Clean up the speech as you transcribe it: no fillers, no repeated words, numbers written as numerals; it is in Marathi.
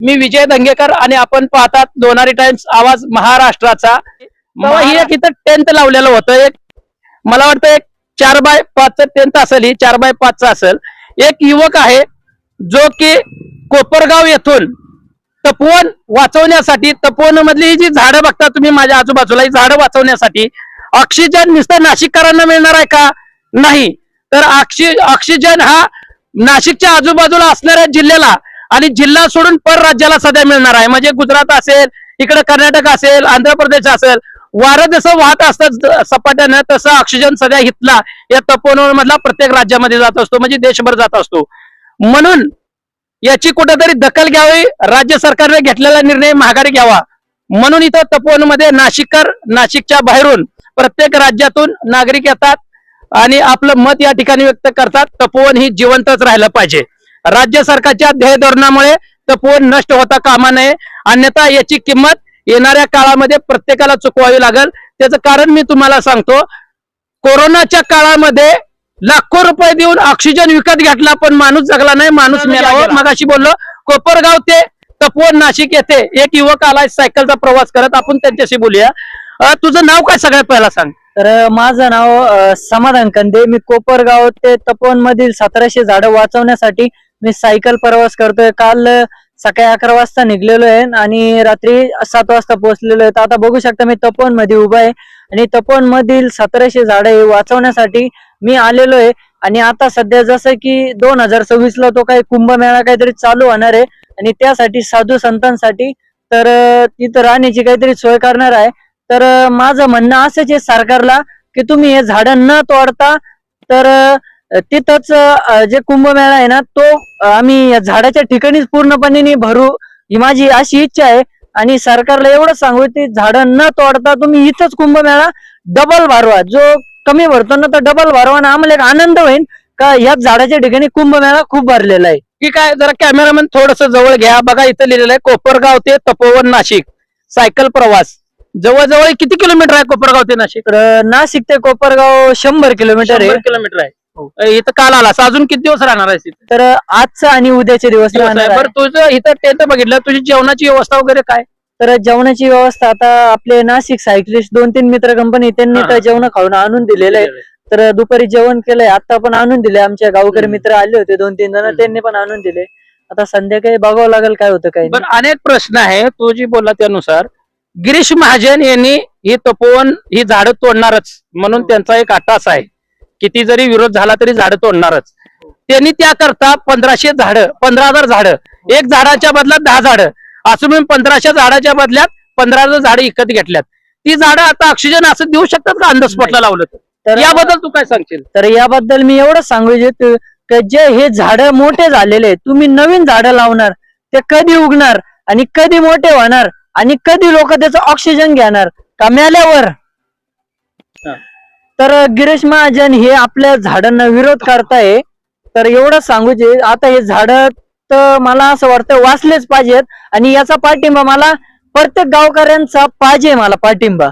मी विजय दंगेकर आणि आपण पाहतात लोणारी टाइम्स आवाज महाराष्ट्राचा। तेव्हा ही एक इथं टेंट लावलेलं होतं, एक मला वाटतं एक 4x5 टेंट असेल, ही 4x5 असेल। एक युवक आहे जो की कोपरगाव येथून तपोवन वाचवण्यासाठी, तपोवन मधली ही जी झाडं बघता तुम्ही माझ्या आजूबाजूला, ही झाडं वाचवण्यासाठी ऑक्सिजन नुसतं नाशिककरांना मिळणार आहे का? नाही, तर ऑक्सिजन हा नाशिकच्या आजूबाजूला असणाऱ्या जिल्ह्याला आणि जिल्हा सोडून पर राज्याला सध्या मिळणार आहे। म्हणजे गुजरात असेल, इकडे कर्नाटक असेल, आंध्र प्रदेश असेल, वारं जसं वाहत असतं सपाट्यानं, तसं ऑक्सिजन सध्या हितला या तपोवन मधला प्रत्येक राज्यामध्ये जात असतो, म्हणजे देशभर जात असतो। म्हणून याची कुठेतरी दखल घ्यावी, राज्य सरकारने घेतलेला निर्णय माघारी घ्यावा। म्हणून इथं तपोवन मध्ये नाशिकच्या बाहेरून प्रत्येक राज्यातून नागरिक येतात आणि आपलं मत या ठिकाणी व्यक्त करतात। तपोवन ही जिवंतच राहिलं पाहिजे। राज्य सरकारच्या ध्येय धोरणामुळे तपोवन नष्ट होता कामा नये, अन्यथा याची किंमत येणाऱ्या काळामध्ये प्रत्येकाला चुकवावी लागेल। त्याचं कारण मी तुम्हाला सांगतो, कोरोनाच्या काळामध्ये लाखो रुपये देऊन ऑक्सिजन विकत घेतला, पण माणूस जगला नाही, माणूस मेला। मगाशी बोललो, कोपरगाव ते तपोवन नाशिक येथे एक युवक आलाय सायकलचा प्रवास करत, आपण त्यांच्याशी बोलूया। तुझं नाव काय सगळ्यात पहिला सांग। तर माझं नाव समाधान कंदे। मी कोपरगाव ते तपोवन मधील 1700 झाडं वाचवण्यासाठी मी सायकल प्रवास करतोय। काल सकाळी 11 वाजता निघलेलो आहे आणि रात्री 7 वाजता पोहोचलेलो आहे। आता बघू शकता मी तपोवन मध्ये उभा आहे आणि तपोवन मधील 1700 झाडं वाचवण्यासाठी मी आलेलो आहे। आणि आता सध्या जसं की 2026 ला तो काही कुंभमेळा काहीतरी चालू होणार आहे आणि त्यासाठी साधू संतांसाठी तर तिथं राहण्याची काहीतरी सोय करणार आहे। तर माझं म्हणणं असंच आहे सरकारला की तुम्ही हे झाडं न तोडता तर तिथंच जे कुंभमेळा आहे ना तो आम्ही झाडाच्या ठिकाणीच पूर्णपणे भरू, ही माझी अशी इच्छा आहे। आणि सरकारला एवढं सांगू की झाडं न तोडता तुम्ही इथंच कुंभमेळा डबल भरवा, जो कमी भरतो ना तर डबल भरवा ना, आम्हाला एक आनंद होईल का याच झाडाच्या ठिकाणी कुंभमेळा खूप भरलेला आहे। ठीक आहे, जरा कॅमेरामॅन थोडस जवळ घ्या। बघा इथं लिहिलेलं आहे कोपरगाव ते तपोवन नाशिक सायकल प्रवास। जवळजवळ किती किलोमीटर आहे कोपरगाव ते नाशिक? नाशिक ते कोपरगाव 100 किलोमीटर आहे। 100 किलोमीटर आहे। इथं काल आला, अजून किती दिवस राहणार आहे तिथे? तर आजचा आणि उद्याचे दिवस राहणार आहे। बरं, तुझं इथं टेंट बघितलं, तुझी जेवणाची व्यवस्था वगैरे काय? तर जेवणाची व्यवस्था आता आपले नाशिक सायकलिस्ट 2-3 मित्र कंपनी त्यांनी तर जेवण खाऊन आणून दिलेलं आहे। तर दुपारी जेवण केलंय, आता पण आणून दिले। आमच्या गावकरी मित्र आले होते 2-3 जण, त्यांनी पण आणून दिले। आता संध्याकाळी बघावं लागेल काय होतं काय। पण अनेक प्रश्न आहे, तू जी बोलला त्यानुसार गिरीश महाजन यांनी ही तपोवन ही झाडं तोडणारच म्हणून त्यांचा एक आटास आहे, किती जरी विरोध झाला तरी झाडं तोडणारच। त्यांनी त्याकरता 1500 झाडं, 15,000 झाडं, एक झाडाच्या बदल्यात 10 झाडं असं म्हणून 1500 झाडाच्या बदल्यात 15,000 झाडं विकत घेतल्यात। ती झाडं आता ऑक्सिजन असं देऊ शकतात का अंधस्फोटला लावलं तर? याबद्दल तू काय सांगशील? तर याबद्दल मी एवढं सांगू इच्छितो की जे हे झाडं मोठे झालेले, तुम्ही नवीन झाडं लावणार, ते कधी उगणार आणि कधी मोठे होणार आणि कधी लोक त्याचं ऑक्सिजन घेणार का मेल्यावर? तर गिरीश महाजन हे आपल्या झाडांना विरोध करताय। तर एवढं सांगू जे आता हे झाड तर मला असं वाटतं वाचलेच पाहिजेत आणि याचा पाठिंबा मला प्रत्येक गावकऱ्यांचा पाहिजे, मला पाठिंबा।